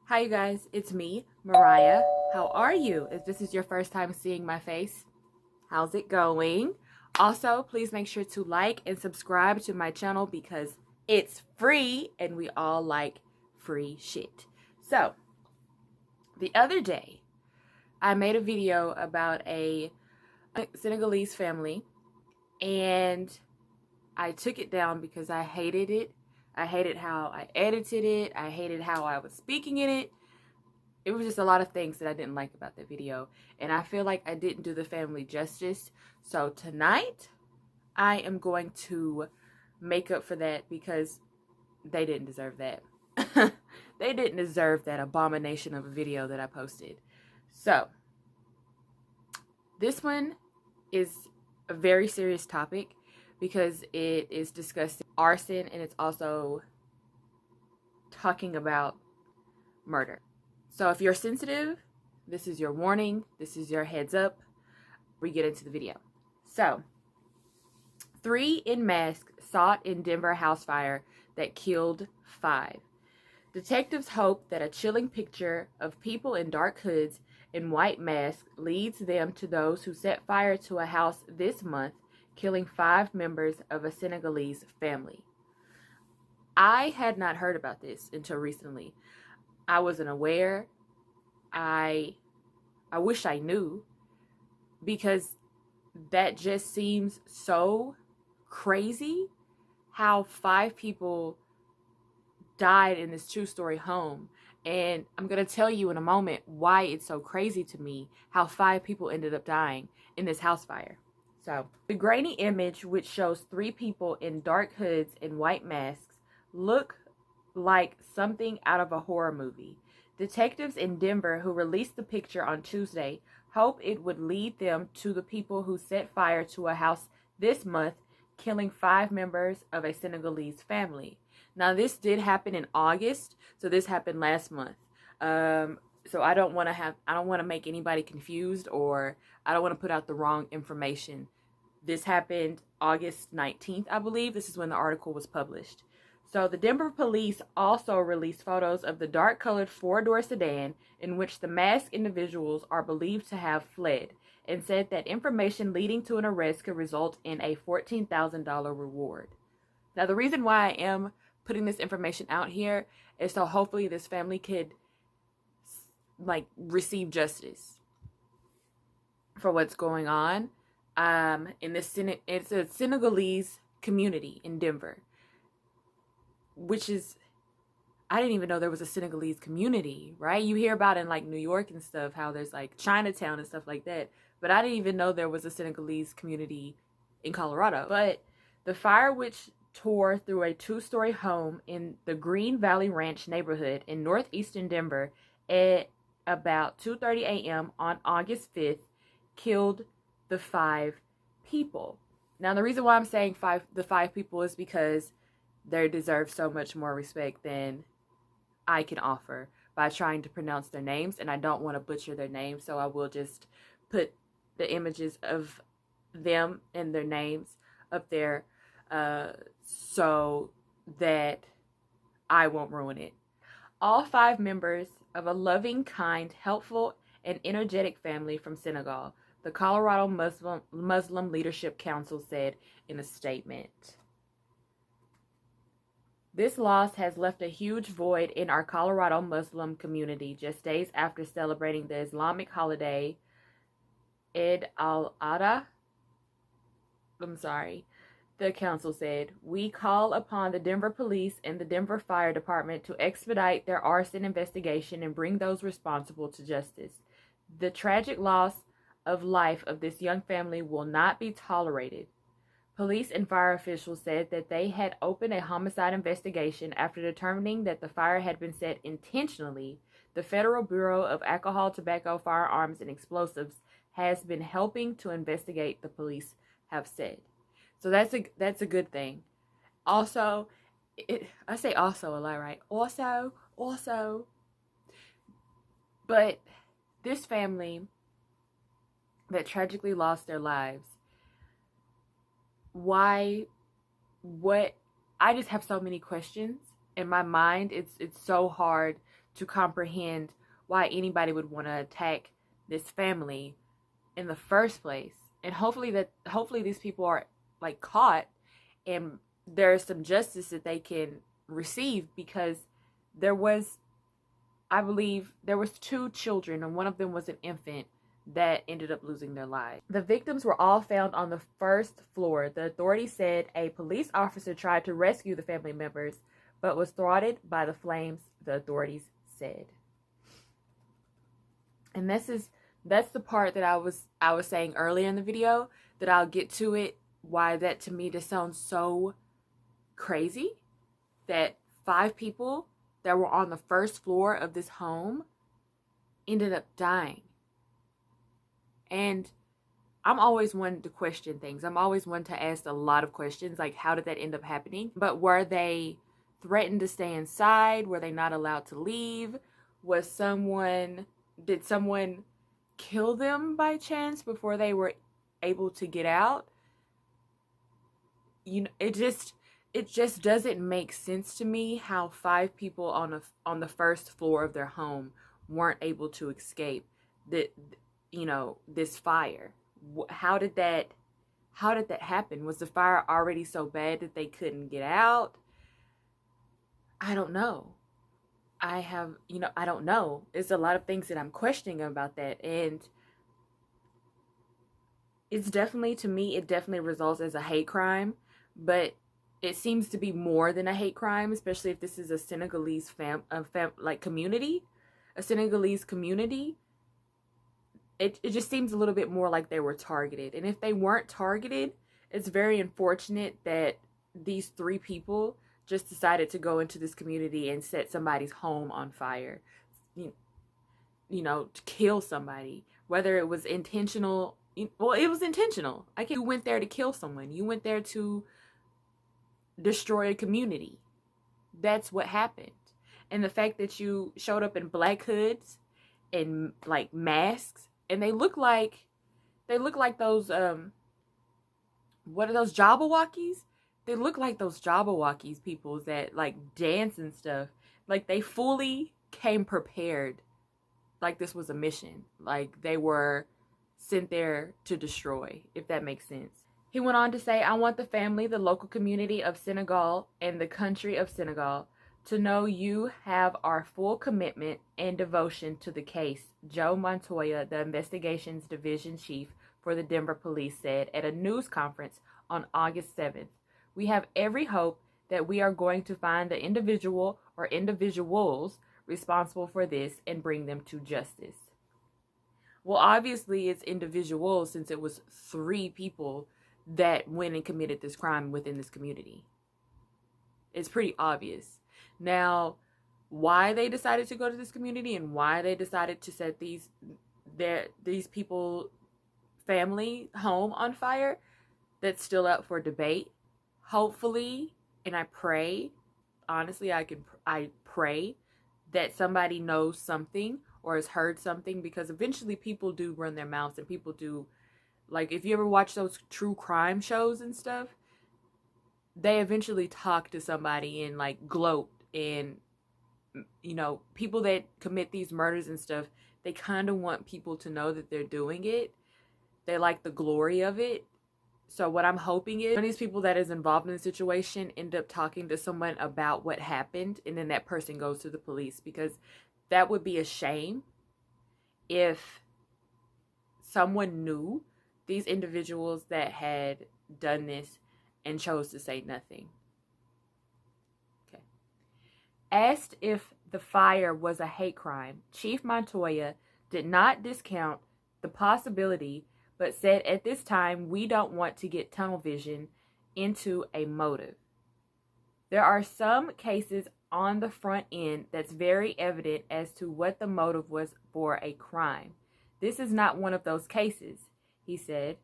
Hi you guys, it's me, Mariah. How are you? If this is your first time seeing my face, how's it going? Also, please make sure to like and subscribe to my channel because it's free and we all like free shit. So, the other day, I made a video about a Senegalese family and I took it down because I hated it. I hated how I edited it. I hated how I was speaking in it. It was just a lot of things that I didn't like about the video. And I feel like I didn't do the family justice. So tonight, I am going to make up for that because they didn't deserve that. They didn't deserve that abomination of a video that I posted. So, this one is a very serious topic because it is discussing arson and it's also talking about murder. So if you're sensitive, this is your warning, this is your heads up. We get into the video. So, 3 in mask sought in Denver house fire that killed 5. Detectives hope that a chilling picture of people in dark hoods and white masks leads them to those who set fire to a house this month, killing 5 members of a Senegalese family. I had not heard about this until recently. I wasn't aware. I wish I knew, because that just seems so crazy how 5 people died in this 2-story home. And I'm going to tell you in a moment why it's so crazy to me how 5 people ended up dying in this house fire. So, the grainy image, which shows 3 people in dark hoods and white masks, look like something out of a horror movie. Detectives in Denver who released the picture on Tuesday hope it would lead them to the people who set fire to a house this month, killing 5 members of a Senegalese family. Now, this did happen in August, so this happened last month. So I don't want to make anybody confused, or I don't want to put out the wrong information. This happened August 19th, I believe. This is when the article was published. So the Denver police also released photos of the dark-colored 4-door sedan in which the masked individuals are believed to have fled, and said that information leading to an arrest could result in a $14,000 reward. Now, the reason why I am putting this information out here is so hopefully this family could receive justice for what's going on. It's a Senegalese community in Denver, which is, I didn't even know there was a Senegalese community, right? You hear about it in like New York and stuff, how there's like Chinatown and stuff like that. But I didn't even know there was a Senegalese community in Colorado. But the fire, which tore through a 2-story home in the Green Valley Ranch neighborhood in northeastern Denver at about 2:30 a.m. on August 5th, killed the 5 people. Now, the reason why I'm saying the 5 people is because they deserve so much more respect than I can offer by trying to pronounce their names, and I don't want to butcher their names, so I will just put the images of them and their names up there so that I won't ruin it. All 5 members of a loving, kind, helpful, and energetic family from Senegal, the Colorado Muslim Leadership Council said in a statement. This loss has left a huge void in our Colorado Muslim community just days after celebrating the Islamic holiday Eid al-Adha. The council said, "We call upon the Denver Police and the Denver Fire Department to expedite their arson investigation and bring those responsible to justice. The tragic loss of life of this young family will not be tolerated." Police and fire officials said that they had opened a homicide investigation after determining that the fire had been set intentionally. The Federal Bureau of Alcohol, Tobacco, Firearms, and Explosives has been helping to investigate, the police have said. So that's a good thing. Also, I say also a lot, right? Also. But this family that tragically lost their lives, why, what, I just have so many questions in my mind. It's so hard to comprehend why anybody would want to attack this family in the first place. And hopefully these people are like caught and there's some justice that they can receive, because I believe there was 2 children and one of them was an infant that ended up losing their lives. The victims were all found on the first floor. The authorities said a police officer tried to rescue the family members but was thwarted by the flames, the authorities said. And that's the part that I was saying earlier in the video, that I'll get to it, why that to me just sounds so crazy, that 5 people that were on the first floor of this home ended up dying. And I'm always one to question things. I'm always one to ask a lot of questions, like how did that end up happening? But were they threatened to stay inside? Were they not allowed to leave? Did someone kill them by chance before they were able to get out? You know, it just doesn't make sense to me how 5 people on the first floor of their home weren't able to escape this fire. How did that happen? Was the fire already so bad that they couldn't get out? I don't know. I don't know. There's a lot of things that I'm questioning about that, and it's definitely, to me, it definitely results as a hate crime, but it seems to be more than a hate crime, especially if this is a Senegalese community, a Senegalese community. It just seems a little bit more like they were targeted. And if they weren't targeted, it's very unfortunate that these 3 people just decided to go into this community and set somebody's home on fire, you know, to kill somebody. Whether it was intentional, well, it was intentional. You went there to kill someone. You went there to destroy a community. That's what happened. And the fact that you showed up in black hoods and like masks, and they look like those what are those Jabberwockies? They look like those Jabberwockies people that like dance and stuff. Like they fully came prepared, like this was a mission, like they were sent there to destroy, if that makes sense. He went on to say, I want the family, the local community of Senegal, and the country of Senegal to know you have our full commitment and devotion to the case, Joe Montoya, the investigations division chief for the Denver police, said at a news conference on August 7th. We have every hope that we are going to find the individual or individuals responsible for this and bring them to justice. Well, obviously it's individuals, since it was 3 people that went and committed this crime within this community. It's pretty obvious. Now, why they decided to go to this community and why they decided to set these people family home on fire, that's still up for debate. Hopefully, and I pray, honestly, I pray that somebody knows something or has heard something, because eventually people do run their mouths, and people do, like, if you ever watch those true crime shows and stuff, they eventually talk to somebody and like gloat, and you know, people that commit these murders and stuff, they kind of want people to know that they're doing it. They like the glory of it. So what I'm hoping is one of these people that is involved in the situation end up talking to someone about what happened, and then that person goes to the police, because that would be a shame if someone knew these individuals that had done this and chose to say nothing. Okay. Asked if the fire was a hate crime, Chief Montoya did not discount the possibility, but said at this time we don't want to get tunnel vision into a motive. There are some cases on the front end that's very evident as to what the motive was for a crime. This is not one of those cases, he said.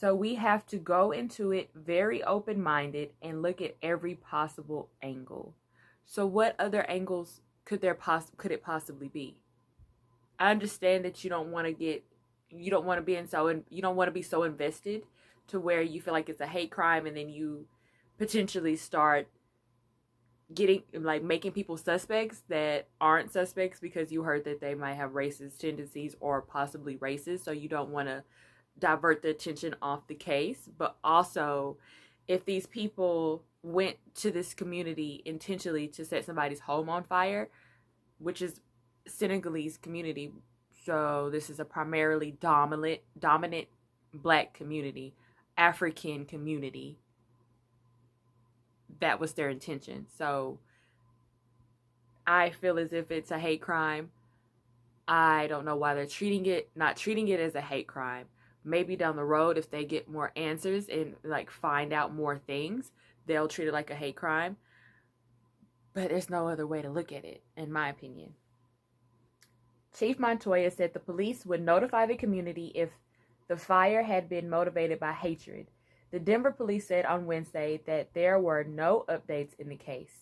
So we have to go into it very open-minded and look at every possible angle. So what other angles could it possibly be? I understand that you don't want to be so invested to where you feel like it's a hate crime, and then you potentially start making people suspects that aren't suspects because you heard that they might have racist tendencies or possibly racist, so you don't want to divert the attention off the case. But also, if these people went to this community intentionally to set somebody's home on fire, which is Senegalese community, so this is a primarily dominant black community, African community, that was their intention. So I feel as if it's a hate crime. I don't know why they're not treating it as a hate crime. Maybe down the road, if they get more answers and like find out more things, they'll treat it like a hate crime. But there's no other way to look at it, in my opinion. Chief Montoya said the police would notify the community if the fire had been motivated by hatred. The Denver police said on Wednesday that there were no updates in the case.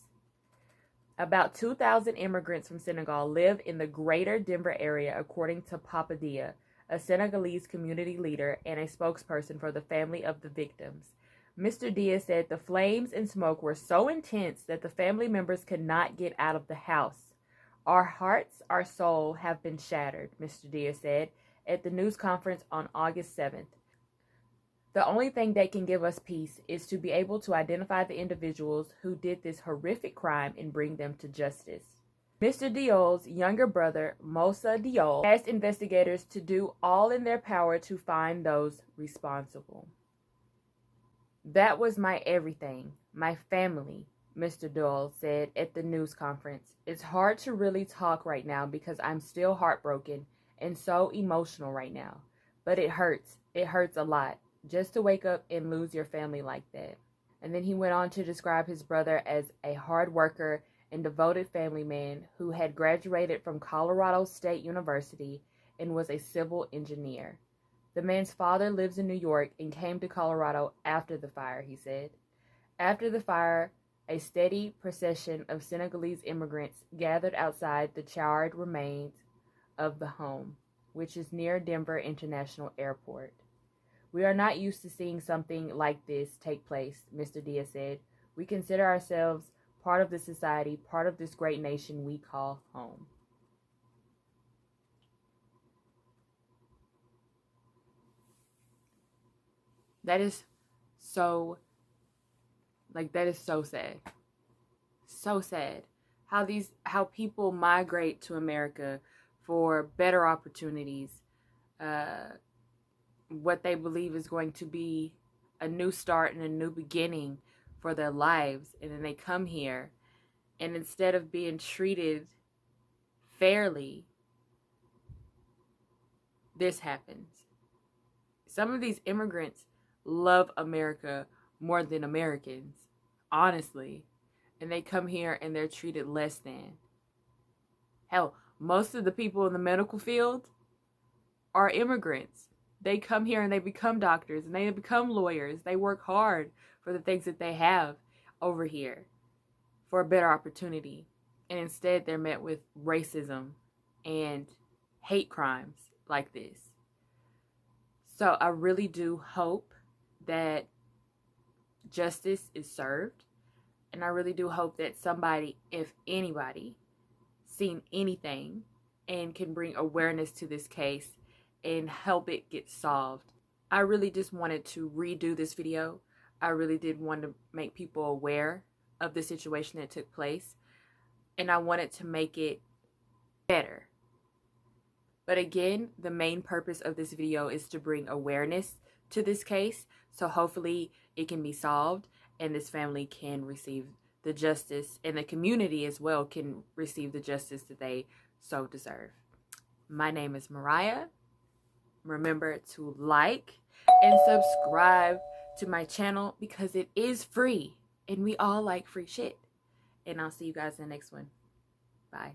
About 2,000 immigrants from Senegal live in the greater Denver area, according to Papa Dia, a Senegalese community leader and a spokesperson for the family of the victims. Mr. Dia said the flames and smoke were so intense that the family members could not get out of the house. Our hearts, our soul have been shattered, Mr. Dia said at the news conference on August 7th. The only thing that can give us peace is to be able to identify the individuals who did this horrific crime and bring them to justice. Mr. Diol's younger brother, Moussa Diol, asked investigators to do all in their power to find those responsible. That was my everything, my family, Mr. Diol said at the news conference. It's hard to really talk right now because I'm still heartbroken and so emotional right now. But it hurts. It hurts a lot. Just to wake up and lose your family like that. And then he went on to describe his brother as a hard worker and devoted family man who had graduated from Colorado State University and was a civil engineer. The man's father lives in New York and came to Colorado after the fire, he said. After the fire, a steady procession of Senegalese immigrants gathered outside the charred remains of the home, which is near Denver International Airport. We are not used to seeing something like this take place, Mr. Diaz said. We consider ourselves part of the society, part of this great nation we call home. That is so sad. So sad. How people migrate to America for better opportunities, what they believe is going to be a new start and a new beginning for their lives, and then they come here, and instead of being treated fairly, this happens. Some of these immigrants love America more than Americans, honestly, and they come here and they're treated less than. Hell, most of the people in the medical field are immigrants. They come here and they become doctors and they become lawyers. They work hard for the things that they have over here for a better opportunity. And instead they're met with racism and hate crimes like this. So I really do hope that justice is served. And I really do hope that somebody, if anybody, seen anything and can bring awareness to this case and help it get solved. I really just wanted to redo this video. I really did want to make people aware of the situation that took place. And I wanted to make it better. But again, the main purpose of this video is to bring awareness to this case. So hopefully it can be solved and this family can receive the justice, and the community as well can receive the justice that they so deserve. My name is Mariah. Remember to like and subscribe to my channel because it is free and we all like free shit. And I'll see you guys in the next one. Bye.